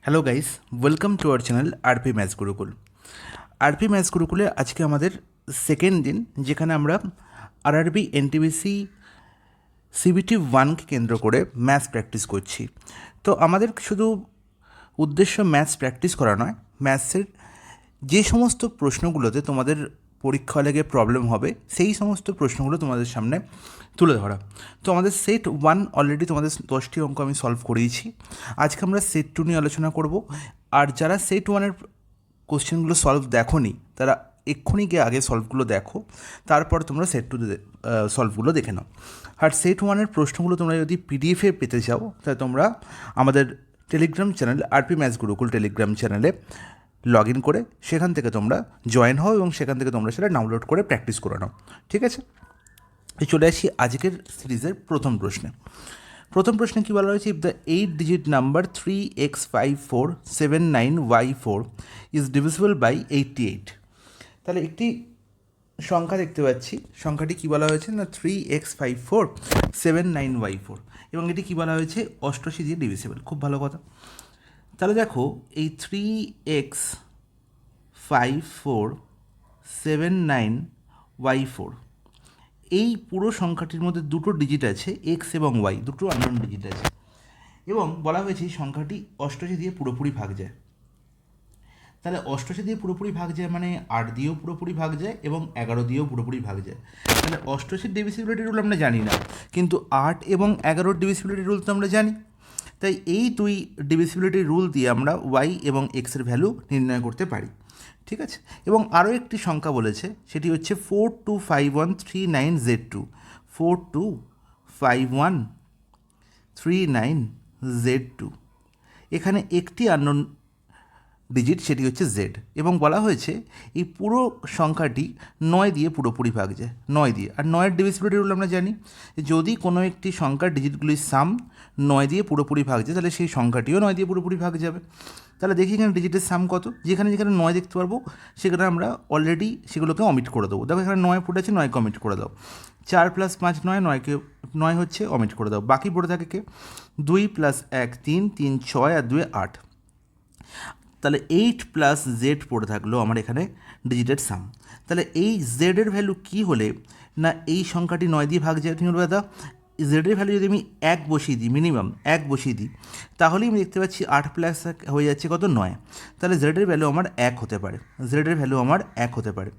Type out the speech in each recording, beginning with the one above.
Hello guys, welcome to our channel RP maths Gurukul. RP maths গুরুকুলে আজকে আমাদের second দিন, যেখানে আমরা আরআরবি এনটিপিসি সিবিটি 1কে কেন্দ্র করে ম্যাথস প্র্যাকটিস করছি। তো আমাদের শুধু উদ্দেশ্য ম্যাথস প্র্যাকটিস করা নয়, ম্যাথসের যে সমস্ত প্রশ্নগুলোতে তোমাদের পরীক্ষা লেগে প্রবলেম হবে সেই সমস্ত প্রশ্নগুলো তোমাদের সামনে তুলে ধরা। তো আমাদের সেট 1 অলরেডি তোমাদের 10টি অঙ্ক আমি সলভ করিয়েছি। আজকে আমরা সেট 2 নিয়ে আলোচনা করব। আর যারা সেট 1-এর কোশ্চেনগুলো সলভ দেখোনি তারা এক্ষুনি গিয়ে আগে সলভগুলো দেখো, তারপর তোমরা সেট 2 সলভগুলো দেখে নাও। আর সেট 1-এর প্রশ্নগুলো তোমরা যদি পিডিএফে পেতে চাও তাহলে তোমরা আমাদের Telegram channel RP maths Gurukul Telegram চ্যানেলে লগ ইন করে সেখান থেকে তোমরা জয়েন হও এবং সেখান থেকে তোমরা সেটা ডাউনলোড করে প্র্যাকটিস করে নাও। ঠিক আছে, চলে আসি আজকের সিরিজের প্রথম প্রশ্নে। প্রথম প্রশ্নে কী বলা হয়েছে, if the 8-digit number 3x5479y4 is divisible by 88। তাহলে একটি সংখ্যা দেখতে পাচ্ছি, সংখ্যাটি কী বলা হয়েছে না 3x5479y4, এবং এটি কী বলা হয়েছে 88 দিয়ে ডিভিজিবল। খুব ভালো কথা। তাহলে দেখো এই 3x5479y4 এই পুরো সংখ্যাটির মধ্যে দুটো ডিজিট আছে, এক্স এবং ওয়াই, দুটো আননোন ডিজিট আছে, এবং বলা হয়েছে এই সংখ্যাটি 88 দিয়ে পুরোপুরি ভাগ যায়। তাহলে 88 দিয়ে পুরোপুরি ভাগ যায় মানে 8 দিয়েও পুরোপুরি ভাগ যায় এবং 11 দিয়েও পুরোপুরি ভাগ যায়। তাহলে 88-র ডিভিজিবিলিটি রুল আমরা জানি না, কিন্তু 8 এবং 11-র ডিভিজিবিলিটি রুল তো আমরা জানি। তাই এই দুই ডিভিজিবিলিটি রুল দিয়ে আমরা ওয়াই এবং এক্সের ভ্যালু নির্ণয় করতে পারি। ঠিক আছে, এবং আরও একটি সংখ্যা বলেছে, সেটি হচ্ছে 425139z2। 425139z2, এখানে একটি আননোন ডিজিট, সেটি হচ্ছে জেড, এবং বলা হয়েছে এই পুরো সংখ্যাটি 9 দিয়ে পুরোপুরি ভাগ যায়, 9 দিয়ে। আর 9-এর ডিভিজিবিলিটি রুল আমরা জানি, যদি কোনো একটি সংখ্যার ডিজিটগুলির সাম 9 দিয়ে পুরোপুরি ভাগ যায় তাহলে সেই সংখ্যাটিও 9 দিয়ে পুরোপুরি ভাগ যাবে। তাহলে দেখি এখানে ডিজিটের সাম কত, যেখানে যেখানে 9 দেখতে পারবো সেখানে আমরা অলরেডি সেগুলোকে অমিট করে দেবো। দেখো এখানে 9 পড়ে আছে, 9কে অমিট করে দাও। 4 + 5 9, 9কে 9 হচ্ছে, অমিট করে দাও। বাকি পড়ে থাকে কে, 2 + 1 3, 3 6 আর 2 8। তাহলে 8 + z পড়ে থাকলো আমার এখানে ডিজিটের সাম। তাহলে এই জেডের ভ্যালু কী হলে না এই সংখ্যাটি 9 দিয়ে ভাগ যায়, তুমি বলবে দাদা জেডের ভ্যালু যদি আমি 1 বসিয়ে দিই, মিনিমাম 1 বসিয়ে দিই, তাহলেই আমি দেখতে পাচ্ছি 8 + 1 হয়ে যাচ্ছে কত, 9। তাহলে জেডের ভ্যালু আমার 1 হতে পারে, জেডের ভ্যালু আমার 1 হতে পারে,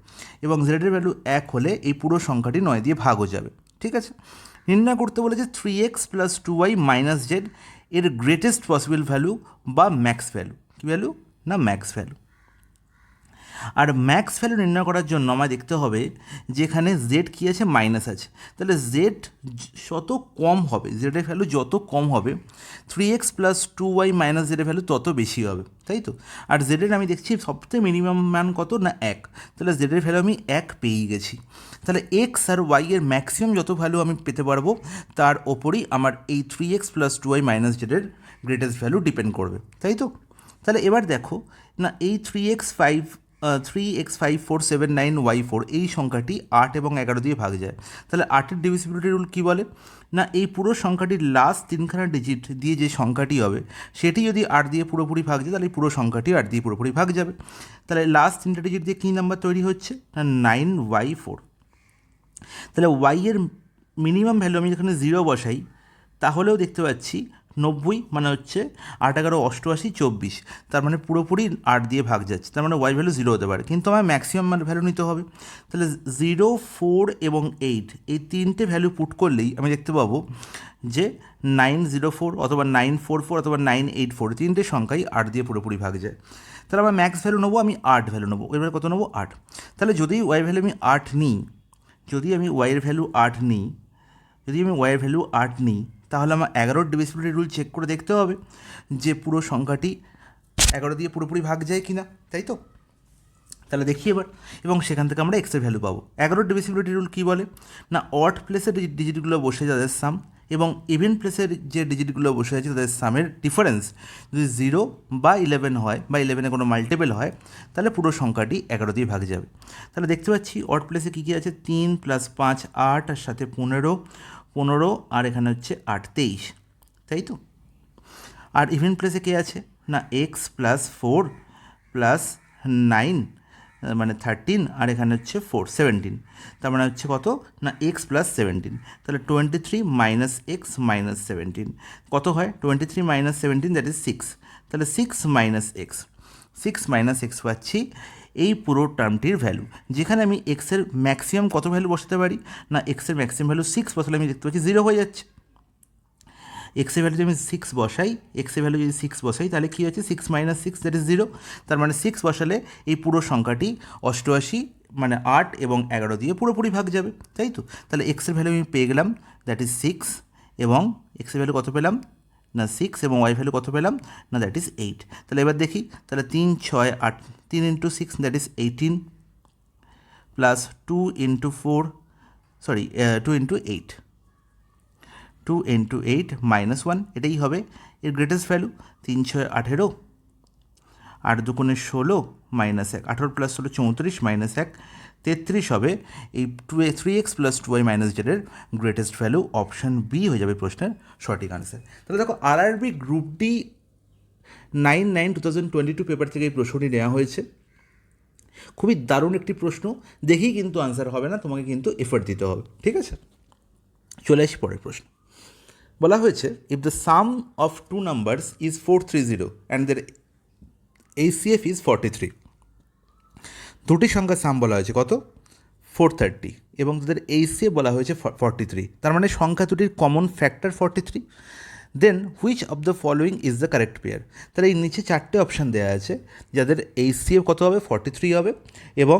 এবং জেডের ভ্যালু 1 হলে এই পুরো সংখ্যাটি 9 দিয়ে ভাগ হয়ে যাবে। ঠিক আছে, নির্ণয় করতে বলেছে 3x + 2y - z এর গ্রেটেস্ট পসিবল ভ্যালু বা ম্যাক্স ভ্যালু। কী ভ্যালু না ম্যাক্স ভ্যালু। আর ম্যাক্স ভ্যালু নির্ণয় করার জন্য আমায় দেখতে হবে যেখানে জেড কী আছে, মাইনাস আছে। তাহলে জেড যত কম হবে, জেডের ভ্যালু যত কম হবে 3x + 2y - জেডের ভ্যালু তত বেশি হবে, তাই তো। আর জেডের আমি দেখছি সবথেকে মিনিমাম মান কত না 1, তাহলে জেডের ভ্যালু আমি 1 পেয়েই গেছি। তাহলে এক্স আর ওয়াই এর ম্যাক্সিমাম যত ভ্যালু আমি পেতে পারবো তার ওপরই আমার এই 3x + 2y - জেডের greatest value depend করবে, তাই তো। তাহলে এবার দেখো না এই 3x5479y4 এই সংখ্যাটি 8 এবং 11 দিয়ে ভাগ যায়। তাহলে 8-এর ডিভিজিবিলিটি রুল কী বলে না এই পুরো সংখ্যাটির লাস্ট 3খানা ডিজিট দিয়ে যে সংখ্যাটি হবে সেটি যদি 8 দিয়ে পুরোপুরি ভাগ যায় তাহলে এই পুরো সংখ্যাটি 8 দিয়ে পুরোপুরি ভাগ যাবে। তাহলে লাস্ট 3টা ডিজিট দিয়ে কী নাম্বার তৈরি হচ্ছে না 9y4। তাহলে ওয়াইয়ের মিনিমাম ভ্যালু আমি যেখানে 0 বসাই তাহলেও দেখতে পাচ্ছি 90, মানে হচ্ছে 8 11 88 24, তার মানে পুরোপুরি 8 দিয়ে ভাগ যাচ্ছে, তার মানে ওয়াই ভ্যালু 0 হতে পারে, কিন্তু আমার ম্যাক্সিমাম ভ্যালু নিতে হবে। তাহলে 0 4 এবং 8 এই তিনটে ভ্যালু পুট করলেই আমি দেখতে পাবো যে 904 অথবা 944 অথবা 984 তিনটে সংখ্যাই 8 দিয়ে পুরোপুরি ভাগ যায়। তাহলে আমার ম্যাক্স ভ্যালু নেবো আমি 8 ভ্যালু নেবো, এবার কত নেবো 8। তাহলে যদি ওয়াই ভ্যালু আমি 8 নিই, যদি আমি ওয়াইয়ের ভ্যালু 8 নিই, যদি আমি ওয়াইয়ের ভ্যালু 8 নিই, তাহলে আমার 11-র ডিভিজিবিলিটি রুল চেক করে দেখতে হবে যে পুরো সংখ্যাটি 11 দিয়ে পুরোপুরি ভাগ যায় কি না, তাই তো। তাহলে দেখি এবার, এবং সেখান থেকে আমরা এক্সের ভ্যালু পাবো। 11-র ডিভিজিবিলিটি রুল কী বলে না অড প্লেসের ডিজিটগুলো বসে তাদের সাম এবং ইভেন প্লেসের যে ডিজিটগুলো বসে আছে তাদের সামের ডিফারেন্স যদি 0 বা 11 হয় বা 11-এ কোনো মাল্টিপল হয় তাহলে পুরো সংখ্যাটি 11 দিয়ে ভাগ যাবে। তাহলে দেখতে পাচ্ছি অড প্লেসে কী কী আছে, 3 + 5 8 আর সাথে 15 আর এখানে হচ্ছে 8 23, তাই তো। আর ইভেন প্লেসে কে আছে না এক্স প্লাস 4 প্লাস 9 মানে 13, আর এখানে হচ্ছে 4 17, তার মানে হচ্ছে কত না এক্স প্লাস 17, তাহলে 23 মাইনাস এক্স মাইনাস 17 কত হয়, 23 মাইনাস 17 দ্যাট ইজ 6, তাহলে 6 মাইনাস এক্স, 6 মাইনাস এক্স পাচ্ছি এই পুরো টার্মটির ভ্যালু, যেখানে আমি এক্সের ম্যাক্সিমাম কত ভ্যালু বসাতে পারি না এক্সের ম্যাক্সিমাম ভ্যালু 6 বসালে আমি দেখতে পাচ্ছি 0 হয়ে যাচ্ছে। এক্সের ভ্যালু যদি আমি 6 বসাই, এক্সের ভ্যালু যদি 6 বসাই তাহলে কী হচ্ছে 6 মাইনাস 6 দ্যাট ইজ 0, তার মানে 6 বসালে এই পুরো সংখ্যাটি 88 মানে 8 এবং 11 দিয়ে পুরোপুরি ভাগ যাবে, তাই তো। তাহলে এক্সের ভ্যালু আমি পেয়ে গেলাম দ্যাট ইজ 6, এবং এক্সের ভ্যালু কত পেলাম না 6, এবং ওয়াই ভ্যালু কত পেলাম না দ্যাট ইজ 8। তাহলে এবার দেখি, তাহলে 3 6 8, 3 into 6 that is 18 plus 2 into 4 sorry 2 into 8, 2 into 8 minus 1, এটাই হবে এর greatest value. 3 6 18, 8 2 16 minus 1, 18 plus 16 34 minus 1 33 হবে এই 3x প্লাস 2y মাইনাস জেডের গ্রেটেস্ট ভ্যালু, অপশান বি হয়ে যাবে প্রশ্নের সঠিক আনসার। তাহলে দেখো আরআরবি গ্রুপ ডি 9/9/2022 পেপার থেকে এই প্রশ্নটি নেওয়া হয়েছে। খুবই দারুণ একটি প্রশ্ন, দেখেই কিন্তু আনসার হবে না, তোমাকে কিন্তু এফোর্ট দিতে হবে, ঠিক আছে। চলে আসি পরের প্রশ্ন। বলা হয়েছে if the sum of two numbers is 430 and their HCF is 43, দুটি সংখ্যার সাম বলা হয়েছে কত 430 এবং তাদের এইচসিএফ বলা হয়েছে 43, তার মানে সংখ্যা দুটির common factor 43, then which of the following is the correct pair. তাহলে এই নিচে 4টে অপশান দেওয়া আছে, যাদের এইচসিএফ কত হবে 43 হবে এবং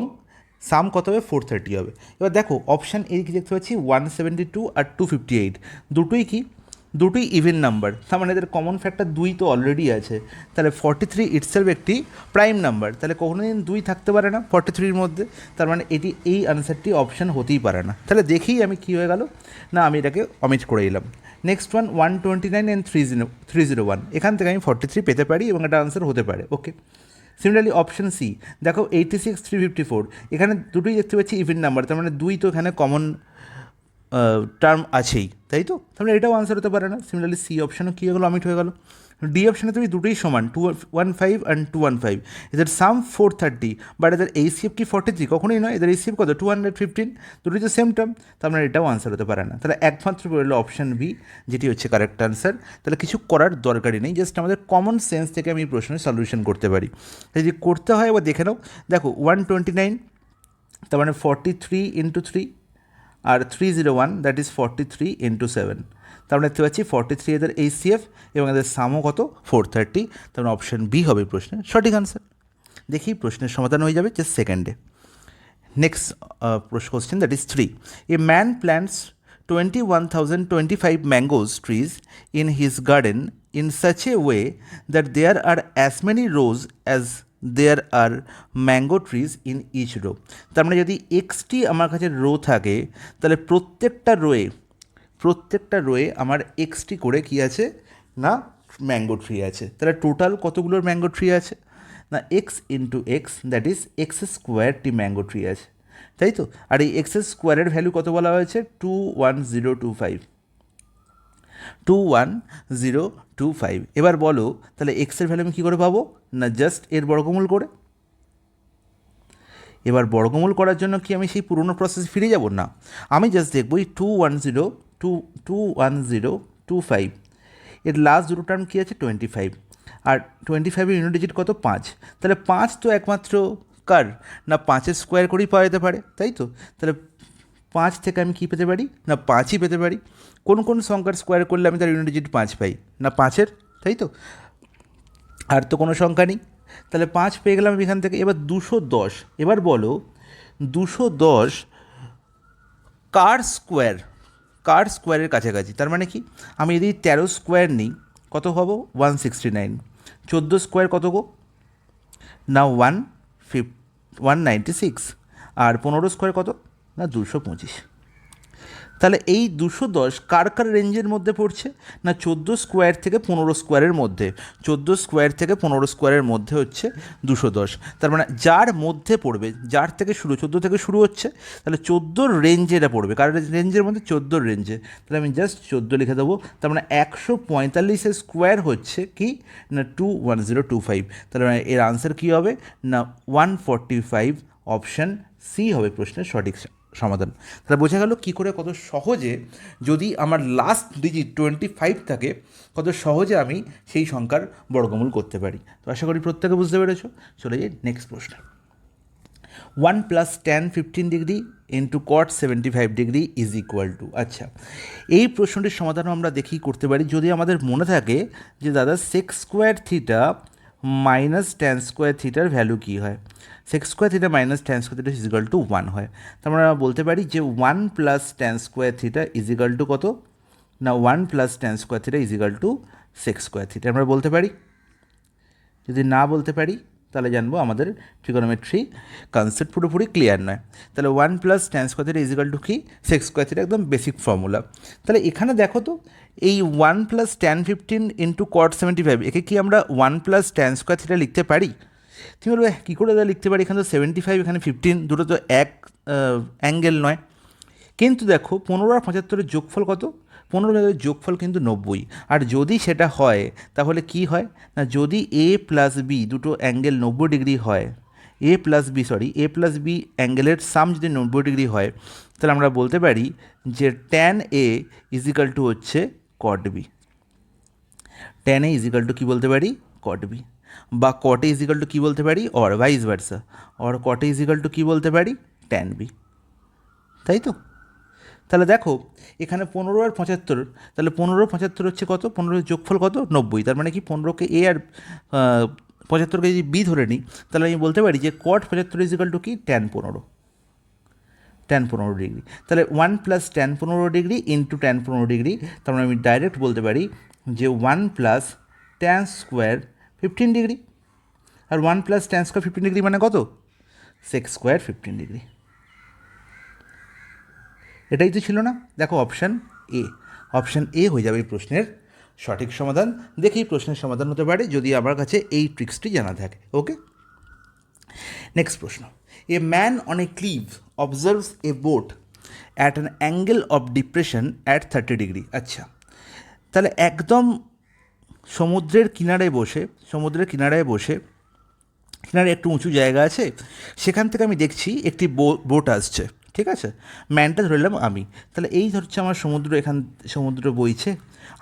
সাম কত হবে 430 হবে। এবার দেখো অপশান এ কি দেখতে পাচ্ছি 172 আর 258, দুটোই কি দুটোই ইভেন নাম্বার, তার মানে এদের কমন ফ্যাক্টর 2 তো অলরেডি আছে, তাহলে 43 ইটসেলফ একটি প্রাইম নাম্বার, তাহলে কখনো দিন 2 থাকতে পারে না 43-র মধ্যে, তার মানে এটি এই আনসারটি অপশান হতেই পারে না। তাহলে দেখেই আমি কী হয়ে গেল না আমি এটাকে অমিট করে দিলাম। নেক্সট ওয়ান 129 অ্যান্ড 301, এখান থেকে আমি 43 পেতে পারি এবং এটা আনসার হতে পারে, ওকে। সিমিলারলি অপশান সি দেখো 86 354, এখানে দুটোই দেখতে পাচ্ছি ইভেন নাম্বার, তার মানে 2 তো এখানে কমন টার্ম আছেই, তাই তো, তাহলে এটাও আনসার হতে পারে না। সিমিলারলি সি অপশানও কী হয়ে গেলো অমিট হয়ে গেল। ডি অপশানে তুমি দুটোই সমান 215 অ্যান্ড 215, এদের সাম 430 বাট এদের এইচসিএফ কি 43, কখনোই নয়, এদের এইচসিএফ কত 215, দুটোই তো সেম টার্ম, তার মানে এটাও আনসার হতে পারে না। তাহলে একমাত্র বেরোলো অপশান বি, যেটি হচ্ছে কারেক্ট আনসার। তাহলে কিছু করার দরকারই নেই, জাস্ট আমাদের কমন সেন্স থেকে আমি এই প্রশ্নের সলিউশন করতে পারি। যদি করতে হয় এবার দেখে নাও, দেখো 129 তার মানে 43 ইন্টু 3, আর 301 দ্যাট ইজ 43 ইন্টু 7, তার মানে দেখতে পাচ্ছি 43 এদের এইচসিএফ এবং এদের সামও কত 430, তার মানে অপশান বি হবে প্রশ্নের সঠিক আনসার। দেখি প্রশ্নের সমাধান হয়ে যাবে জাস্ট সেকেন্ডে। Next question that is 3, a man plants 21,025 mangoes trees in his garden in such a way that there are as many rows as there are mango trees in each row. তার মানে যদি XT আমার কাছে rho থাকে, তাহলে প্রত্যেকটা রোয়ে আমার XT করে কি আছে না ম্যাঙ্গো ট্রি আছে। তাহলে টোটাল কতগুলোর ম্যাঙ্গো ট্রি আছে না x into x that is x স্কোয়ারটি ম্যাঙ্গো ট্রি আছে, তাই তো। আর এই এক্স স্কোয়ারের ভ্যালু কত বলা হয়েছে 21025। এবার বলো তাহলে এক্সের ভ্যালু আমি কী করে পাবো না জাস্ট এর বর্গমূল করে। এবার বর্গমূল করার জন্য কি আমি সেই পুরনো প্রসেস ফিরে যাব না, আমি জাস্ট দেখবো এই 21025 এর লাস্ট দুটো টার্ম কী আছে 25, আর 25-এর ইউনিট ডিজিট কত 5, তাহলে 5 তো একমাত্র কার না 5-এর স্কোয়ার করেই পাওয়া যেতে পারে, তাই তো। তাহলে 5 থেকে আমি কী পেতে পারি না 5ই পেতে পারি। কোন কোন সংখ্যার স্কোয়ার করলে আমি তার ইউনিট ডিজিট 5 পাই না 5-এর, তাই তো। আর তো কোনো সংখ্যা নেই, তাহলে 5 পেয়ে গেলাম এখান থেকে। এবার 210, এবার বলো 210 কার স্কোয়ারের কাছাকাছি, তার মানে কি আমি যদি 13 স্কোয়ার নিই কত হবো 169, 14 স্কোয়ার কত গো না 196, আর 15 স্কোয়ার কত না 225। তাহলে এই 210 কার কার রেঞ্জের মধ্যে পড়ছে? না 14 স্কোয়ার থেকে 15 স্কোয়ারের মধ্যে। 14 স্কোয়ার থেকে 15 স্কোয়ারের মধ্যে হচ্ছে 210। তার মানে যার মধ্যে পড়বে, যার থেকে শুরু, 14 থেকে শুরু হচ্ছে, তাহলে 14 রেঞ্জে এটা পড়বে। কার রেঞ্জের মধ্যে? 14 রেঞ্জে। তাহলে আমি জাস্ট 14 লিখে দেবো। তার মানে 145 স্কোয়ার হচ্ছে কি না 21025। তাহলে মানে এর আনসার কী হবে না 145। অপশান সি হবে প্রশ্নের সঠিক সমাধান। তাহলে বোঝা গেল কী করে কত সহজে, যদি আমার লাস্ট ডিজিট 25 থাকে, কত সহজে আমি সেই সংখ্যার বর্গমূল করতে পারি। তো আশা করি প্রত্যেকে বুঝতে পেরেছ। চলে যাই নেক্সট প্রশ্ন। 1 + tan 15 degree into cot 75 degree is equal to. আচ্ছা, এই প্রশ্নটির সমাধানও আমরা দেখি করতে পারি যদি আমাদের মনে থাকে যে দাদা sec square theta minus tan square থিটার ভ্যালু কী হয়। sec square theta minus tan square theta is equal to 1 হয়। তার মানে আমরা বলতে পারি যে 1 + tan square theta is equal to কত না 1 + tan square theta is equal to sec square theta আমরা বলতে পারি। যদি না বলতে পারি তাহলে জানবো আমাদের ট্রিগোনোমেট্রি কনসেপ্ট পুরোপুরি ক্লিয়ার নয়। তাহলে 1 + tan square theta is equal to কি sec স্কোয়ার থিটা, একদম বেসিক ফর্মুলা। তাহলে এখানে দেখো তো এই 1 + tan 15 ইন্টু cot 75, একে কি আমরা 1 + tan স্কোয়ার থিটা লিখতে পারি? তুমি বলবে কী করে লিখতে পারি, এখানে তো 75, এখানে 15, দুটো তো এক অ্যাঙ্গেল নয়। কিন্তু দেখো 15 আর 75-এর যোগফল কত? 15 যোগফল কিন্তু 90। আর যদি সেটা হয় তাহলে কি হয় না, যদি a + b দুটো অ্যাঙ্গেল 90 ডিগ্রি হয়, a + b অ্যাঙ্গেলের সাম যদি 90 ডিগ্রি হয়, তাহলে আমরা বলতে পারি যে tan a is equal to হচ্ছে cot b। tan a is equal to কী বলতে পারি? cot b। বা cot a is equal to কী বলতে পারি? Or vice versa, or cot a is equal to কী বলতে পারি? tan b। তাই তো? তাহলে দেখো এখানে 15 আর 75, তাহলে 15 75 হচ্ছে কত? 15 যোগফল কত? 90। তার মানে কি 15কে a আর 75কে যদি b ধরে নিই, তাহলে আমি বলতে পারি যে cot 75 ইজ ইকাল টু কি? tan 15, tan 15 degree. তাহলে 1 + tan 15 degree into tan 15 degree, তার মানে আমি ডাইরেক্ট বলতে পারি যে 1 + tan স্কোয়ার 15 ডিগ্রি। আর 1 + tan স্কোয়ার 15 ডিগ্রি মানে কত? sec square 15 degree. এটাই তো ছিল না? দেখো অপশান এ, অপশান এ হয়ে যাবে এই প্রশ্নের সঠিক সমাধান। দেখি প্রশ্নের সমাধান হতে পারে যদি আমার কাছে এই ট্রিক্সটি জানা থাকে। ওকে, নেক্সট প্রশ্ন। A man on a ক্লিভ observes a boat at an angle of depression at 30 degree. আচ্ছা, তাহলে একদম সমুদ্রের কিনারায় বসে, কিনারে একটু উঁচু জায়গা আছে, সেখান থেকে আমি দেখছি একটি বোট আসছে। ঠিক আছে, ম্যানটা ধরলাম আমি। তাহলে এই হচ্ছে আমার সমুদ্র, সমুদ্র বইছে,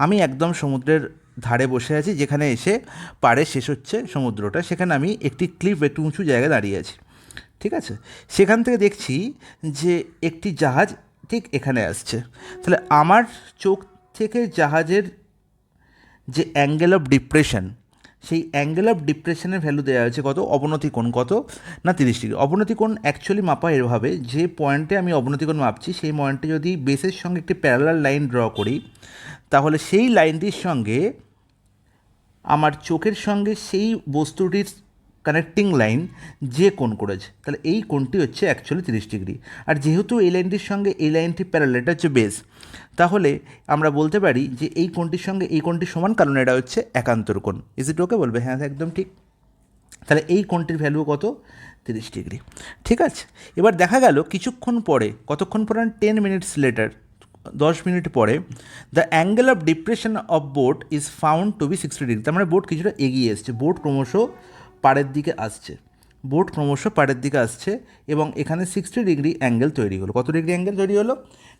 আমি একদম সমুদ্রের ধারে বসে আছি, যেখানে এসে পাড়ে শেষ হচ্ছে সমুদ্রটা, সেখানে আমি একটি ক্লিফ, একটু উঁচু জায়গায় দাঁড়িয়ে আছি। ঠিক আছে, সেখান থেকে দেখছি যে একটি জাহাজ ঠিক এখানে আসছে। তাহলে আমার চোখ থেকে জাহাজের যে অ্যাঙ্গেল অফ ডিপ্রেশন, সেই অ্যাঙ্গেল অফ ডিপ্রেশনের ভ্যালু দেওয়া হয়েছে কত? অবনতি কোণ কত না 30 ডিগ্রি। অবনতি কোণ অ্যাকচুয়ালি মাপা এভাবে, যে পয়েন্টে আমি অবনতি কোণ মাপছি সেই পয়েন্টে যদি বেসের সঙ্গে একটি প্যারালাল লাইন ড্র করি, তাহলে সেই লাইনটির সঙ্গে আমার চোখের সঙ্গে সেই বস্তুটির কানেক্টিং লাইন যে কোণ করেছে, তাহলে এই কোণটি হচ্ছে অ্যাকচুয়ালি 30 ডিগ্রি। আর যেহেতু এই লাইনটির সঙ্গে এই লাইনটি প্যারালাল, এটা হচ্ছে বেস, তাহলে আমরা বলতে পারি যে এই কোণটির সঙ্গে এই কোণটি সমান, কারণ এটা হচ্ছে একান্তর কোণ। ইজ ইট ওকে? বলবে হ্যাঁ একদম ঠিক। তাহলে এই কোণটির ভ্যালু কত? 30 ডিগ্রি। ঠিক আছে, এবার দেখা গেল কিছুক্ষণ পরে, কতক্ষণ পরে? 10 মিনিটস লেটার, 10 মিনিট পরে, the angle of depression of boat is found to be 60 degree. তার মানে বোট কিছুটা এগিয়ে এসছে, বোট ক্রমশ পাড়ের দিকে আসছে, এবং এখানে 60 ডিগ্রি অ্যাঙ্গেল তৈরি হলো। কত ডিগ্রি অ্যাঙ্গেল তৈরি হলো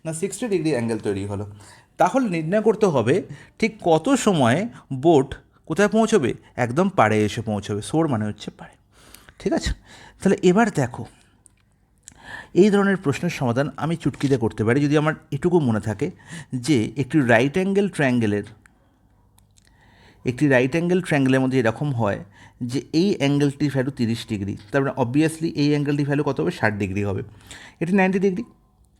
না 60 ডিগ্রি অ্যাঙ্গেল তৈরি হলো। তাহলে নির্ণয় করতে হবে ঠিক কত সময়ে বোট কোথায় পৌঁছবে? একদম পাড়ে এসে পৌঁছবে। সোর মানে হচ্ছে পাড়ে। ঠিক আছে, তাহলে এবার দেখো এই ধরনের প্রশ্নের সমাধান আমি চুটকিতে করতে পারি যদি আমার এটুকু মনে থাকে যে একটি রাইট অ্যাঙ্গেল ট্রায়াঙ্গেলের মধ্যে এরকম হয় যে এই অ্যাঙ্গেলটির ভ্যালু 30 ডিগ্রি, তার মানে অবভিয়াসলি এই অ্যাঙ্গেলটির ভ্যালু কত হবে? 60 ডিগ্রি হবে। এটি 90 ডিগ্রি।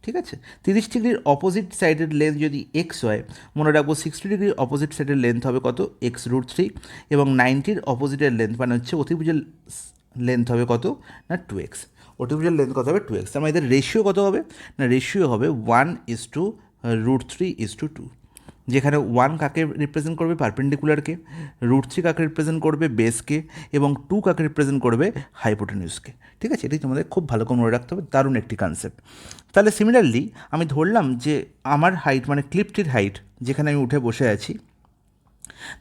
ঠিক আছে, 30 ডিগ্রির অপোজিট সাইডের লেন্থ যদি এক্স হয়, মনে রাখবো 60 ডিগ্রির অপোজিট সাইডের লেন্থ হবে কত? x√3, এবং 90-র অপোজিটের লেন্থ মানে হচ্ছে অতিভুজের লেন্থ হবে কত না 2x। অতিভুজের লেন্থ কত হবে? 2x। তার মানে এদের রেশিও কত হবে না রেশিও হবে 1:2 √3:2, যেখানে 1 কাকে রিপ্রেজেন্ট করবে পারপেন্ডিকুলারকে, √3 কাকে রিপ্রেজেন্ট করবে বেসকে, এবং 2 কাকে রিপ্রেজেন্ট করবে হাইপোটেনিউসকে। ঠিক আছে, এটি তোমাদের খুব ভালো করে মনে রাখতে হবে, দারুণ একটি কনসেপ্ট। তাহলে সিমিলারলি আমি ধরলাম যে আমার হাইট মানে ক্লিপটির হাইট, যেখানে আমি উঠে বসে আছি,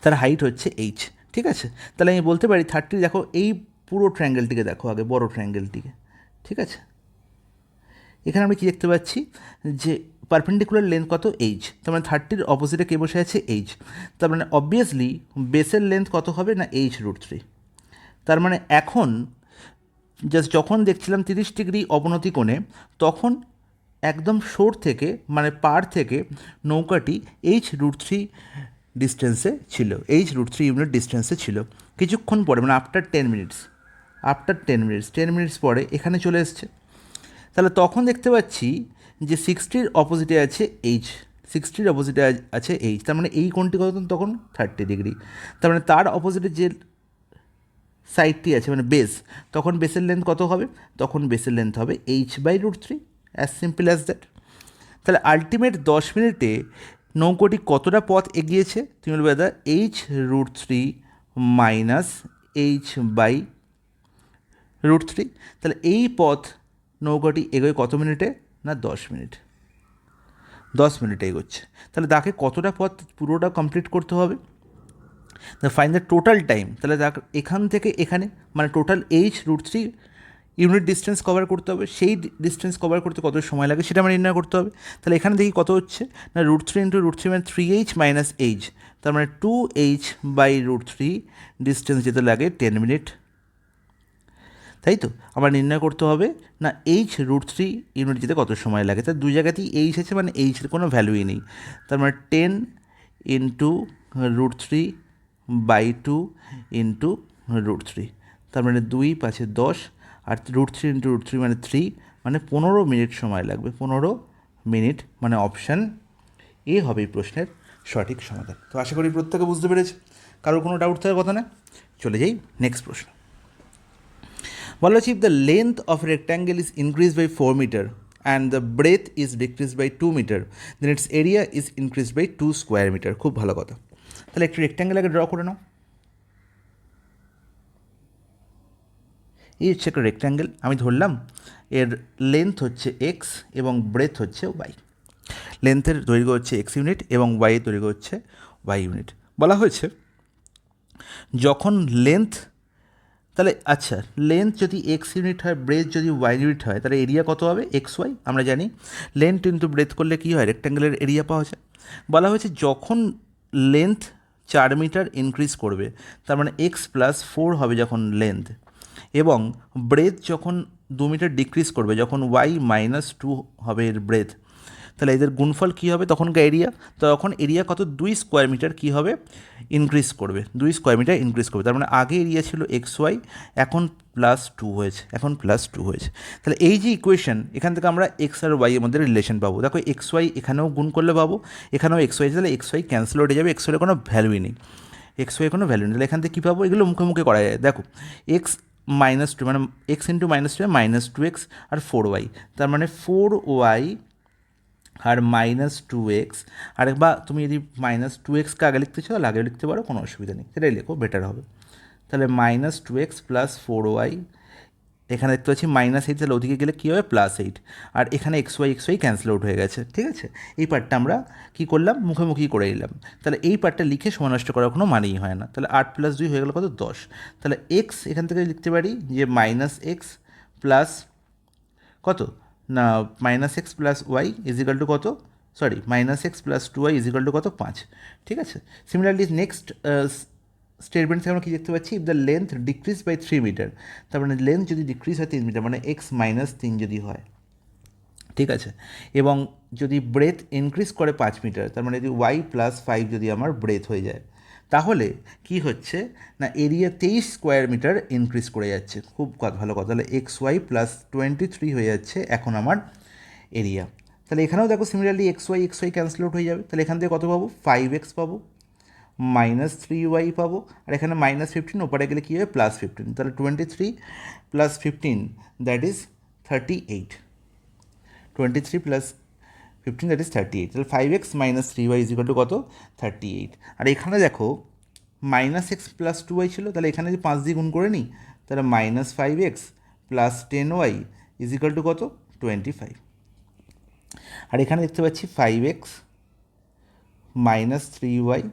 তার হাইট হচ্ছে এইচ। ঠিক আছে, তাহলে আমি বলতে পারি 30, দেখো এই পুরো ট্রায়াঙ্গেলটিকে দেখো আগে, বড় ট্রায়াঙ্গেলটিকে। ঠিক আছে, এখানে আমরা কী দেখতে পাচ্ছি যে পারপেন্ডিকুলার লেন্থ কত, এইচ, তার মানে 30-র অপোজিটে কে বসে আছে, এইচ, তার মানে অবভিয়াসলি বেসের লেন্থ কত হবে না H√3। তার মানে এখন জাস্ট যখন দেখছিলাম 30 ডিগ্রি অবনতি কোণে, তখন একদম শোর থেকে মানে পার থেকে নৌকাটি H√3 ডিস্টেন্সে ছিল, H√3 ইউনিট ডিস্টেন্সে ছিল। কিছুক্ষণ পরে মানে আফটার 10 মিনিটস পরে এখানে চলে এসছে। তাহলে তখন দেখতে পাচ্ছি যে 60-র অপোজিটে আছে এইচ, তার মানে এই কোণটি কত তখন 30 ডিগ্রি। তার মানে তার অপোজিটে যে সাইডটি আছে মানে বেস, তখন বেসের লেন্থ কত হবে, তখন বেসের লেন্থ হবে H/√3, as simple as that. তাহলে আলটিমেট 10 মিনিটে নৌকোটি কতটা পথ এগিয়েছে, তুমি বলবে দাদা H√3 মাইনাস H/√3। তাহলে এই পথ নৌকাটি এগোয় কত মিনিটে না 10 মিনিট, 10 মিনিটে এগোচ্ছে। তাহলে তাকে কতটা পথ পুরোটা কমপ্লিট করতে হবে, ফাইন দ্য টোটাল টাইম। তাহলে এখান থেকে এখানে মানে total H√3 unit distance cover করতে হবে, সেই ডিস্টেন্স কভার করতে কত সময় লাগে সেটা আমরা নির্ণয় করতে হবে। তাহলে এখানে দেখি কত হচ্ছে না √3 × √3 মানে 3H মাইনাস H, তার মানে 2H/√3 ডিস্টেন্স যেতে লাগে 10 মিনিট, তাই তো। আমার নির্ণয় করতে হবে না H√3 ইউনিট যেতে কত সময় লাগে। তার দুই জায়গাতেই H আছে মানে H-এর কোনো ভ্যালুই নেই, তার মানে 10 × √3/2 × √3, তার মানে 2 × 5 = 10, আর √3 × √3 মানে 3, মানে 15 মিনিট সময় লাগবে, 15 মিনিট, মানে অপশান এ হবে এই প্রশ্নের সঠিক সমাধান। তো আশা করি প্রত্যেকে বুঝতে পেরেছে, কারোর কোনো ডাউট থাকার কথা না। চলে যাই নেক্সট প্রশ্ন। বলা হচ্ছে if the length of rectangle is increase by 4 metre and the breadth is decrease by 2 metre, then its area is increase by 2 square metre. খুব ভালো কথা। তাহলে একটি রেক্ট্যাঙ্গেল আগে ড্র করে নাও। এই হচ্ছে একটা রেক্ট্যাঙ্গেল, আমি ধরলাম এর লেন্থ হচ্ছে এক্স এবং ব্রেথ হচ্ছে ওয়াই। লেন্থের দৈর্ঘ্য হচ্ছে এক্স ইউনিট এবং ওয়াইয়ের দৈর্ঘ্য হচ্ছে ওয়াই ইউনিট। বলা হয়েছে যখন লেন্থ, তাহলে আচ্ছা লেন্থ যদি এক্স ইউনিট হয়, ব্রেথ যদি ওয়াই ইউনিট হয়, তাহলে এরিয়া কত হবে এক্স ওয়াই। আমরা জানি লেন্থ ইন্টু ব্রেথ করলে কী হয়, রেক্ট্যাঙ্গেলের এরিয়া পাওয়া যায়। বলা হয়েছে যখন লেন্থ 4 মিটার ইনক্রিজ করবে, তার মানে x+4 হবে যখন লেন্থ, এবং ব্রেথ যখন 2 মিটার ডিক্রিজ করবে, যখন y-2 হবে এর ব্রেথ, তাহলে এদের গুণফল কী হবে তখনকার এরিয়া, তখন এরিয়া কত 2 স্কোয়ার মিটার কী হবে ইনক্রিজ করবে, 2 স্কোয়ার মিটার ইনক্রিজ করবে। তার মানে আগে এরিয়া ছিল XY, এখন +2 হয়েছে, তাহলে এই যে ইকুয়েশন, এখান থেকে আমরা এক্স আর ওয়াই এর মধ্যে রিলেশন পাবো। দেখো XY এখানেও গুণ করলে পাবো, এখানেও XY, তাহলে XY ক্যান্সেল হয়ে যাবে, XY এর কোনো ভ্যালুই নেই, তাহলে এখান থেকে কী পাবো, এগুলো মুখে মুখে করা যায়। দেখো x-2 মানে x × -2 -2x আর 4y, তার মানে 4y আর -2x, আর বা তুমি যদি -2xকে আগে লিখতে চাও তাহলে আগে লিখতে পারো, কোনো অসুবিধা নেই, সেটাই লেখো, বেটার হবে। তাহলে -2x + 4y, এখানে দেখতে পাচ্ছি -8, তাহলে ওদিকে গেলে কী হবে +8, আর এখানে XY ক্যান্সেল আউট হয়ে গেছে। ঠিক আছে, এই পার্টটা আমরা কী করলাম, মুখোমুখি করে নিলাম। তাহলে এই পার্টটা লিখে সময় নষ্ট করার কোনো মানেই হয় না। তাহলে 8 + 2 হয়ে গেল কত 10, তাহলে x এখান থেকে লিখতে পারি যে -x প্লাস কত না -x + y = কত, সরি -x + 2y = কত 5। ঠিক আছে, সিমিলারলি নেক্সট স্টেটমেন্ট থেকে আমরা কী দেখতে পাচ্ছি, if the length decrease by 3 metre, তার মানে লেন্থ যদি ডিক্রিজ হয় 3 মিটার, মানে x-3 যদি হয়, ঠিক আছে, এবং যদি ব্রেথ ইনক্রিজ করে 5 মিটার, তার মানে যদি y+5 যদি আমার ব্রেথ হয়ে যায়, তাহলে কি হচ্ছে না এরিয়া 23 স্কোয়ার মিটার ইনক্রিজ করে যাচ্ছে। খুব ভালো কথা, তাহলে XY + 23 হয়ে যাচ্ছে এখন আমার এরিয়া। তাহলে এখানেও দেখো সিমিলারলি XY ক্যান্সেল আউট হয়ে যাবে, তাহলে এখান থেকে কত পাবো 5x পাবো, -3y পাবো, আর এখানে -15 ওপরে গেলে কী হবে +15, তাহলে 23 + 15 দ্যাট ইজ 38, 23 + 15 দ্যাট ইজ 38, তাহলে 5x minus 3y is equal to কত 38। আর এখানে দেখো মাইনাস এক্স প্লাস 2y ছিল, তাহলে এখানে যে 5 দিয়ে গুণ করে নিই, তাহলে minus 5x plus 10y is equal to কত 25। আর এখানে দেখতে পাচ্ছি 5x minus 3y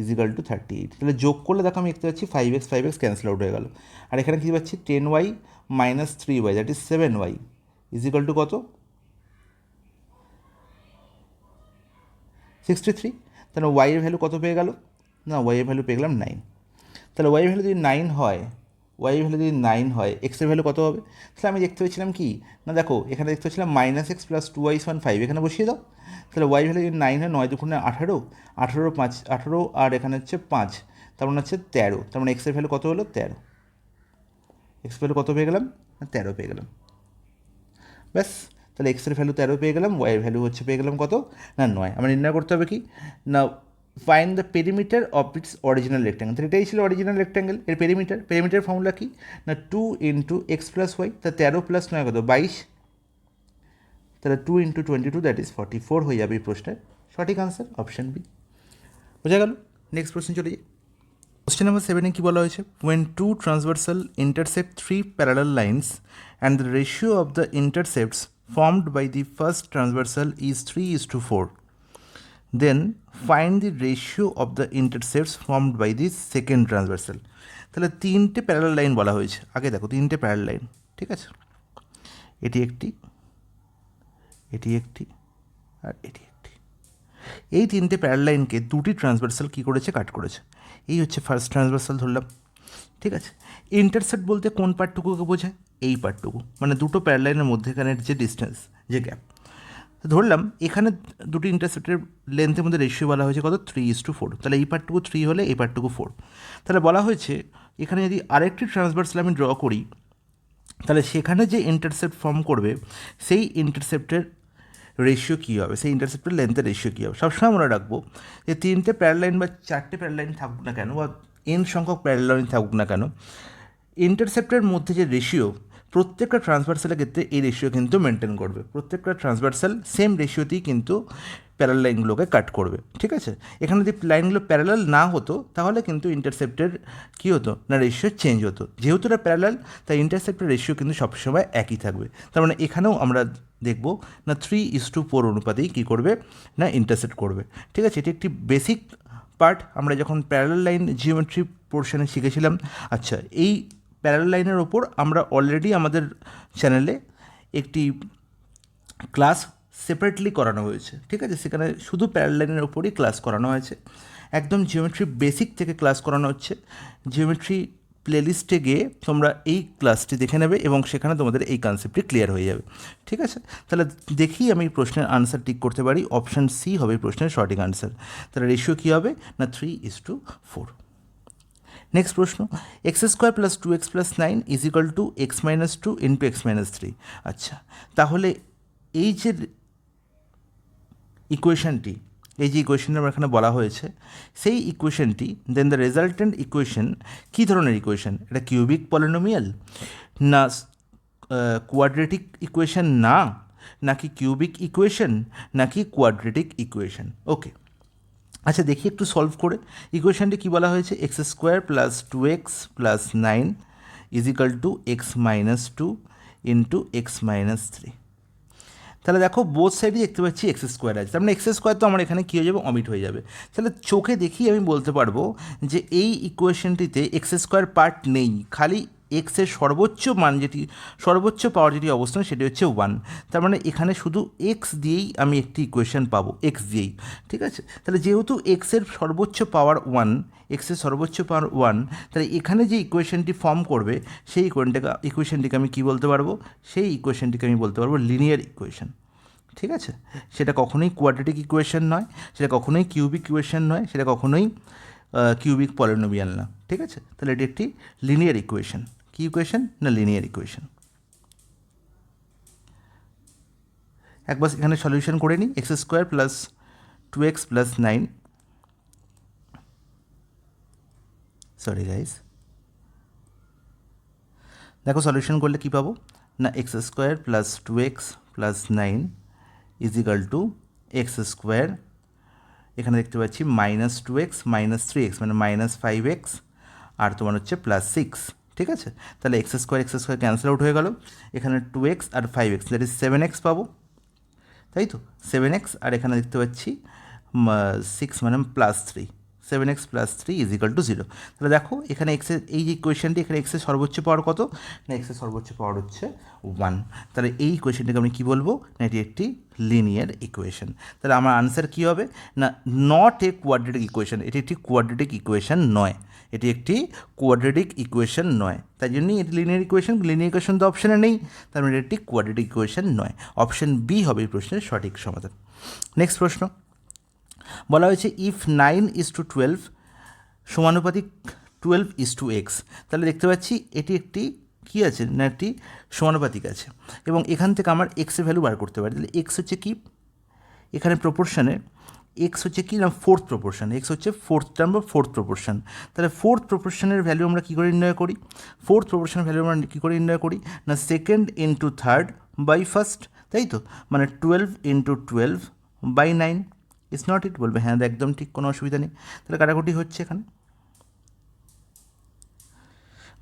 is equal two 38, তাহলে যোগ করলে দেখো আমি দেখতে পাচ্ছি 5x ক্যান্সেল আউট হয়ে গেল। আর এখানে কী পাচ্ছি 10y minus 3y that is 7y is equal two কত 63। তাহলে y এর ভ্যালু কত পেয়ে গেল, না y এর ভ্যালু পেয়ে গেলাম 9। তাহলে y এর ভ্যালু যদি 9 হয়, y এর ভ্যালু যদি 9 হয়, x এর ভ্যালু কত হবে? তাহলে আমি দেখতে পেয়েছিলাম কি, না দেখো এখানে দেখতে পাচ্ছিলাম মাইনাস এক্স প্লাস 2y সমান 5, এখানে বসিয়ে দাও। তাহলে y ভ্যালু যদি 9 হয়, 9 দুগুণে 18, 18 আর এখানে হচ্ছে 5, তার মানে হচ্ছে 13, তার মানে এক্সের ভ্যালু কত হলো 13, এক্স ভ্যালু কত পেয়ে গেলাম, না 13 পেয়ে গেলাম। ব্যাস, তাহলে এক্সের ভ্যালু 13 পেয়ে গেলাম, ওয়াইয়ের ভ্যালু হচ্ছে পেয়ে গেলাম কত, না 9। আমার নির্ণয় করতে হবে কি, না find the perimeter of its original rectangle. তাহলে এটাই ছিল অরিজিনাল রেক্ট্যাঙ্গেল, এর পেরিমিটার ফর্মুলা কি, না 2 ইন্টু এক্স প্লাস ওয়াই, তা 13 প্লাস 9 কত 22, তাহলে 2 ইন্টু 22 দ্যাট ইজ 44 হয়ে যাবে এই প্রশ্নের সঠিক আনসার অপশান বি। বোঝা গেল? নেক্সট প্রশ্ন চলে যাই। কোশ্চেন নাম্বার 7-এ কী বলা হয়েছে, when two transversal intersect three parallel lines and the ratio of the intercepts formed by the first transversal is 3:4, then find the ratio of the intercepts formed by the second transversal. তাহলে তিনটে parallel line বলা হয়েছে, আগে দেখো তিনটে parallel line, ঠিক আছে, এটি একটি, এটি একটি, আর এটি একটি। এই তিনটে প্যারালাল লাইনকে দুটি ট্রান্সভার্সাল কী করেছে, কাট করেছে। এই হচ্ছে ফার্স্ট ট্রান্সভার্সাল ধরলাম, ঠিক আছে। ইন্টারসেপ্ট বলতে কোন পার্টটুকুকে বোঝায়, এই পার্টটুকু, মানে দুটো প্যারালাল লাইনের মধ্যেখানের যে ডিস্টেন্স, যে গ্যাপ। ধরলাম এখানে দুটি ইন্টারসেপ্টের লেন্থের মধ্যে রেশিও বলা হয়েছে কত 3:4, তাহলে এই পার্টটুকু 3 হলে এই পার্টটুকু 4। তাহলে বলা হয়েছে এখানে যদি আরেকটি ট্রান্সভার্সাল আমি ড্র করি, তাহলে সেখানে যে ইন্টারসেপ্ট ফর্ম করবে সেই ইন্টারসেপ্টের রেশিও কী হবে, সেই ইন্টারসেপ্টের লেন্থের রেশিও কী হবে। সবসময় মনে রাখবো যে তিনটে প্যারালাল লাইন বা চারটে প্যারালাল লাইন থাকুক না কেন, বা এন সংখ্যক প্যারালাল লাইন থাকুক না কেন, ইন্টারসেপ্টের মধ্যে যে রেশিও, প্রত্যেকটা ট্রান্সভার্সালের ক্ষেত্রে এই রেশিও কিন্তু মেনটেন করবে। প্রত্যেকটা ট্রান্সভার্সাল সেম রেশিওতেই কিন্তু প্যারালাল লাইনগুলোকে কাট করবে, ঠিক আছে। এখানে যদি লাইনগুলো প্যারালাল না হতো, তাহলে কিন্তু ইন্টারসেপ্টের কী হতো, না রেশিও চেঞ্জ হতো। যেহেতু এটা প্যারালাল, তাই ইন্টারসেপ্টের রেশিও কিন্তু সবসময় একই থাকবে। তার মানে এখানেও আমরা দেখব না 3:4 অনুপাতেই কী করবে, না ইন্টারসেপ্ট করবে, ঠিক আছে। এটি একটি বেসিক পার্ট, আমরা যখন প্যারালাল লাইন জিওমেট্রি পোর্শনে শিখেছিলাম। আচ্ছা, এই প্যারালাল লাইনের ওপর আমরা অলরেডি আমাদের চ্যানেলে একটি ক্লাস সেপারেটলি করানো হয়েছে, ঠিক আছে। সেখানে শুধু প্যারালাল লাইনের ওপরই ক্লাস করানো হয়েছে, একদম জিওমেট্রি বেসিক থেকে ক্লাস করানো হচ্ছে। জিওমেট্রি প্লেলিস্টে গিয়ে তোমরা এই ক্লাসটি দেখে নেবে এবং সেখানে তোমাদের এই কনসেপ্টটি ক্লিয়ার হয়ে যাবে, ঠিক আছে। তাহলে দেখি আমি প্রশ্নের আনসার টিক করতে পারি, অপশান সি হবে এই প্রশ্নের সঠিক আনসার। তাহলে রেশিও কী হবে, না 3:4। নেক্সট প্রশ্ন, x² plus 2x plus 9 is equal two x-2 into x-3। আচ্ছা, তাহলে এই যে ইকুয়েশনটি, এই যে ইকুয়েশনটা আমার এখানে বলা হয়েছে, সেই ইকুয়েশনটি দেন দ্য রেজাল্টেন্ট ইকুয়েশন কী ধরনের ইকুয়েশন, এটা কিউবিক পলিনোমিয়াল, না কোয়াড্রেটিক ইকুয়েশন, না নাকি কিউবিক ইকুয়েশন, নাকি কোয়াড্রেটিক ইকুয়েশন। ওকে, আচ্ছা দেখি একটু সলভ করে। ইকুয়েশনটি কী বলা হয়েছে, x² plus 2x plus 9 is equal two x-2 into x-3। তাহলে দেখো বোথ সাইডই দেখতে পাচ্ছি x² আছে, তার মানে x² তো আমার এখানে কী হয়ে যাবে, অমিট হয়ে যাবে। তাহলে চোখে দেখি আমি বলতে পারবো যে এই ইকুয়েশনটিতে x² পার্ট নেই, খালি এক্সের সর্বোচ্চ মান যেটি, সর্বোচ্চ পাওয়ার যেটি অবস্থান সেটি হচ্ছে 1। তার মানে এখানে শুধু এক্স দিয়েই আমি একটি ইকুয়েশন পাবো, এক্স দিয়েই, ঠিক আছে। তাহলে যেহেতু এক্সের সর্বোচ্চ পাওয়ার 1, এক্সের সর্বোচ্চ পাওয়ার 1, তাহলে এখানে যে ইকুয়েশনটি ফর্ম করবে সেই ইকুয়েশনটিকে আমি কী বলতে পারবো, সেই ইকুয়েশনটিকে আমি বলতে পারবো লিনিয়ার ইকুয়েশন, ঠিক আছে। সেটা কখনোই কোয়াড্রেটিক ইকুয়েশন নয়, সেটা কখনোই কিউবিক ইকুয়েশন নয়, সেটা কখনোই কিউবিক পলিনোমিয়াল না, ঠিক আছে। তাহলে এটি একটি লিনিয়ার ইকুয়েশন। কি ইকুয়েশন, না লিনিয়ার ইকুয়েশন। একবার এখানে সলিউশন করে নিই, x² plus 2x plus 9, sorry guys, দেখো সলিউশন করলে কী পাবো, না x² plus 2x plus 9 is equal two x square, এখানে দেখতে পাচ্ছি -2x -3x মানে -5x, আর তোমার হচ্ছে +6, ঠিক আছে। তাহলে এক্স স্কোয়ার ক্যান্সেল আউট হয়ে গেল, এখানে 2x R 5x that is 7x পাবো, তাই তো 7x, আর এখানে দেখতে পাচ্ছি 6 মানে +3, 7x + 3 = 0। তাহলে দেখো এখানে এক্সের এই যে ইকুয়েশনটি, এখানে এক্সের সর্বোচ্চ পাওয়ার কত না, এক্সের সর্বোচ্চ পাওয়ার হচ্ছে 1। তাহলে এই ইকুয়েশনটিকে আমি কী বলবো না, এটি একটি লিনিয়ার ইকুয়েশন। তাহলে আমার আনসার কী হবে না, নট এ কোয়াড্রেটিক ইকুয়েশন, এটি একটি কোয়াড্রেটিক ইকুয়েশন নয়, এটি একটি কোয়াড্রেটিক ইকুয়েশন নয়, তাই জন্যই এটি লিনিয়ার ইকুয়েশন। লিনিয়ার ইকুয়েশন তো অপশানে নেই, তার মানে এটি কোয়াড্রেটিক ইকুয়েশন নয়। অপশান বি হবে এই প্রশ্নের সঠিক সমাধান। নেক্সট প্রশ্ন বলা হয়েছে ইফ 9:12 সমানুপাতিক 12:x, তাহলে দেখতে পাচ্ছি এটি একটি কী আছে না, একটি সমানুপাতিক আছে, এবং এখান থেকে আমার এক্সের ভ্যালু বার করতে পারি। তাহলে এক্স হচ্ছে কি, এখানে প্রপোর্শনে এক্স হচ্ছে কি না, ফোর্থ প্রপোর্শন, এক্স হচ্ছে ফোর্থ টার্ম বা ফোর্থ প্রপোর্শন। তাহলে ফোর্থ প্রপোর্শনের ভ্যালু আমরা কী করে নির্ণয় করি, ফোর্থ প্রপোর্শনের ভ্যালু আমরা কী করে নির্ণয় করি না, second into third by first, তাই তো, মানে 12 × 12/9। ইটস নট ইট বলবে, হ্যাঁ একদম ঠিক, কোনো অসুবিধা নেই। তাহলে কাটাকুটি হচ্ছে এখানে,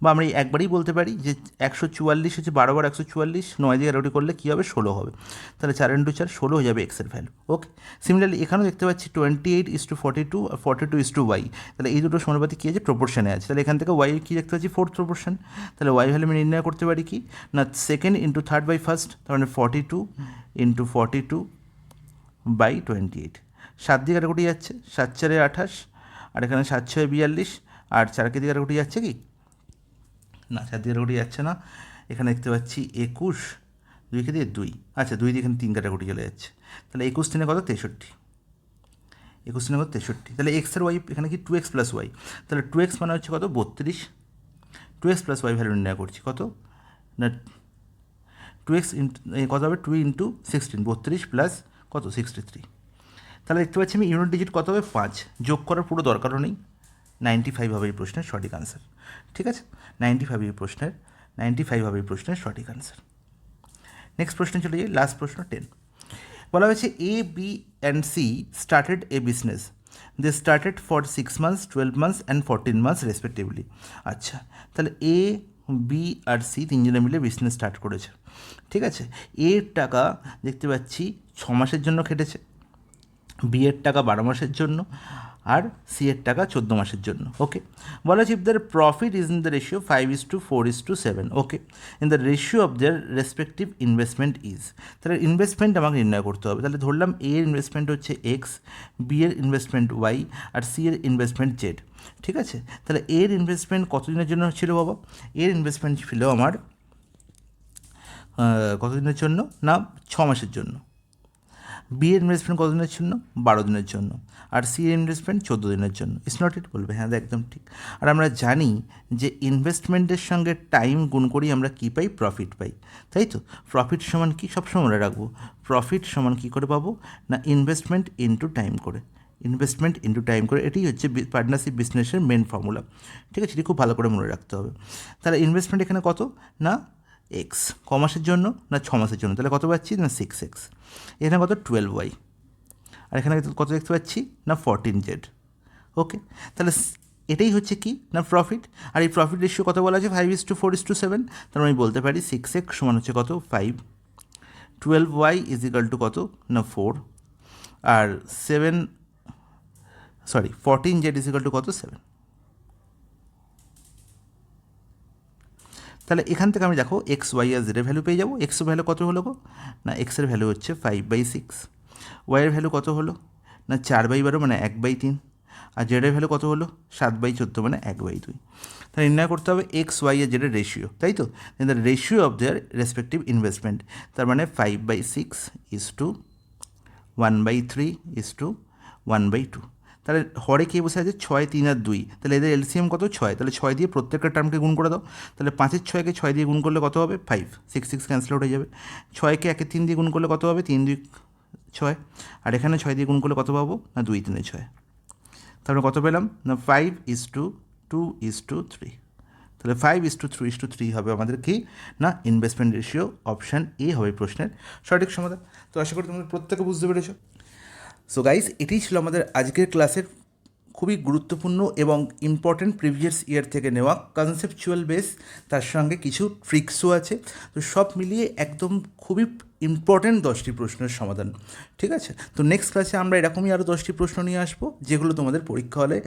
বা আমরা একবারই বলতে পারি যে 144 হচ্ছে 12 বার 144, 9 দিয়ে কাটাকুটি করলে কী হবে 16 হবে, তাহলে 4 × 4 16 হয়ে যাবে এক্সের ভ্যালু। ওকে, সিমিলারলি এখানেও দেখতে পাচ্ছি 28:42 আর 42:y, তাহলে এই দুটো সমানুপাতিক কী আছে, প্রপোর্শনে আছে। তাহলে এখান থেকে ওয়াই কী দেখতে পাচ্ছি, ফোর্থ প্রপোর্শন, তাহলে ওয়াই ভ্যালু আমি নির্ণয় করতে পারি কি না, second into third by first, তার মানে 42 × 42/28। 7 দিয়ে কাটাকুটি যাচ্ছে, 7 × 4 = 28, আর এখানে 7 × 6 = 42, আর 4কে দিয়ে কাটাকুটি যাচ্ছে কি না, 4 দিয়ে কাটাকুটি যাচ্ছে না, এখানে দেখতে পাচ্ছি 21, 2কে দিয়ে 2, আচ্ছা 2 দিয়ে এখানে 3 কাটাকুটি চলে যাচ্ছে, তাহলে 21 × 3 কত 63, 21 × 3 কত 63। তাহলে এক্স আর ওয়াই এখানে কি 2x + y, তাহলে 2x মানে হচ্ছে কত 32, 2x + y ভ্যালু নির্ণয় করছি কত না, 2x কত হবে 2 × 16, 32 প্লাস কত 63। তাহলে দেখতে পাচ্ছি আমি ইউনিট ডিজিট কত হবে 5, যোগ করার পুরো দরকারও নেই, 95 হবে এই প্রশ্নের সঠিক আনসার। ঠিক আছে, 95 এই প্রশ্নের সঠিক আনসার। নেক্সট প্রশ্নে চলে যাই, লাস্ট প্রশ্ন 10। বলা হয়েছে A B and C started a business, they started for 6 months 12 months and 14 months respectively. আচ্ছা, তাহলে এ বি আর সি তিনজনে মিলে বিজনেস স্টার্ট করেছে, ঠিক আছে। এর টাকা দেখতে পাচ্ছি 6 মাসের জন্য খেটেছে, বি এর টাকা 12 মাসের জন্য, আর সি এর টাকা 14 মাসের জন্য। ওকে, বলা হচ্ছে if their profit is in the ratio 5:4:7, okay, in the ratio of their respective investment is, তাহলে ইনভেস্টমেন্ট আমাকে নির্ণয় করতে হবে। তাহলে ধরলাম এ এর ইনভেস্টমেন্ট হচ্ছে এক্স, বি এর ইনভেস্টমেন্ট ওয়াই, আর সি এর ইনভেস্টমেন্ট জেড, ঠিক আছে। তাহলে এর ইনভেস্টমেন্ট কতদিনের জন্য ছিল বাবা, এর ইনভেস্টমেন্ট ছিল আমার কতদিনের জন্য না 6 মাসের জন্য, বি এর ইনভেস্টমেন্ট কতদিনের জন্য 12 দিনের জন্য, আর সি এর ইনভেস্টমেন্ট 14 দিনের জন্য। ইটস নট ইট বলবে, হ্যাঁ একদম ঠিক। আর আমরা জানি যে ইনভেস্টমেন্টের সঙ্গে টাইম গুণ করি আমরা কী পাই, প্রফিট পাই, তাই তো। প্রফিট সমান কি সবসময় মনে রাখবো, প্রফিট সমান কী করে পাবো না, ইনভেস্টমেন্ট ইনটু টাইম করে, ইনভেস্টমেন্ট ইনটু টাইম করে, এটাই হচ্ছে পার্টনারশিপ বিজনেসের মেন ফর্মুলা, ঠিক আছে। এটি খুব ভালো করে মনে রাখতে হবে। তাহলে ইনভেস্টমেন্ট এখানে কত না এক্স, ক মাসের জন্য না 6 মাসের জন্য, তাহলে কত পাচ্ছি না 6x, এখানে কত 12y, আর এখানে কত দেখতে পাচ্ছি না 14z। ওকে, তাহলে এটাই হচ্ছে কি না প্রফিট, আর এই প্রফিট রেশিও কত বলা আছে 5:4:7, তার আমি বলতে পারি 6x সমান হচ্ছে কত 5, 12y = কত না 4, আর 14z = কত 7। তাহলে এখান থেকে আমি দেখো এক্স ওয়াই আর জেডের ভ্যালু পেয়ে যাবো। এক্সের ভ্যালু কত হলো গো না, এক্সের ভ্যালু হচ্ছে 5/6, ওয়াইয়ের ভ্যালু কত হলো না 4/12 মানে 1/3, আর জেডের ভ্যালু কত হলো 7/14 মানে 1/2। তাহলে নির্ণয় করতে হবে এক্স ওয়াই আর জেডের রেশিও, তাই তো, the ratio of their respective investment, তার মানে 5/6:1/3:1/2। তাহলে হরে কে বসে আছে 6, 3 আর 2, তাহলে এদের এলসিএম কত 6, তাহলে 6 দিয়ে প্রত্যেকটা টার্মকে গুণ করে দাও। তাহলে 5-এর 6কে 6 দিয়ে গুণ করলে কত হবে 5, 6 ক্যান্সেল আউট হয়ে যাবে। 6কে 1-এর 3 দিয়ে গুণ করলে কত হবে 3-2 6, আর এখানে 6 দিয়ে গুণ করলে কত পাবো না 2-3 6, তারপরে কত পেলাম না 5:2:3। তাহলে 5:3:3 হবে আমাদের কি না ইনভেস্টমেন্ট রেশিও। অপশান এ হবে প্রশ্নের সঠিক সমাধান। তো আশা করি তোমরা প্রত্যেকে বুঝতে পেরেছো। সো গাইস, এটাই ছিল আমাদের আজকের ক্লাসের খুবই গুরুত্বপূর্ণ এবং ইম্পর্ট্যান্ট প্রিভিয়াস ইয়ার থেকে নেওয়া কনসেপচুয়াল বেস, তার সঙ্গে কিছু ট্রিক্সও আছে। তো সব মিলিয়ে একদম খুবই ইম্পর্ট্যান্ট 10টি প্রশ্নের সমাধান। ঠিক আছে, তো নেক্সট ক্লাসে আমরা এরকমই আরও 10টি প্রশ্ন নিয়ে আসবো, যেগুলো তোমাদের পরীক্ষা হলে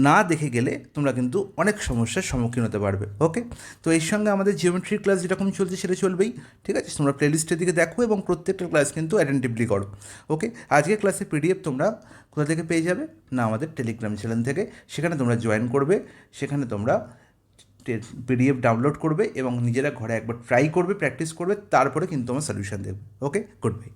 না দেখে গেলে তোমরা কিন্তু অনেক সমস্যার সম্মুখীন হতে পারবে। ওকে, তো এর সঙ্গে আমাদের জিওমেট্রি ক্লাস যেরকম চলছে সেটা চলবেই। ঠিক আছে, তোমরা প্লেলিস্টের দিকে দেখো এবং প্রত্যেকটা ক্লাস কিন্তু অ্যাটেন্টিভলি করো। ওকে, আজকের ক্লাসের পিডিএফ তোমরা কোথা থেকে পেয়ে যাবে না, আমাদের টেলিগ্রাম চ্যানেল থেকে। সেখানে তোমরা জয়েন করবে, সেখানে তোমরা পিডিএফ ডাউনলোড করবে এবং নিজেরা ঘরে একবার ট্রাই করবে, প্র্যাকটিস করবে, তারপরে কিন্তু আমার সলিউশন দেবে। ওকে, গুড বাই।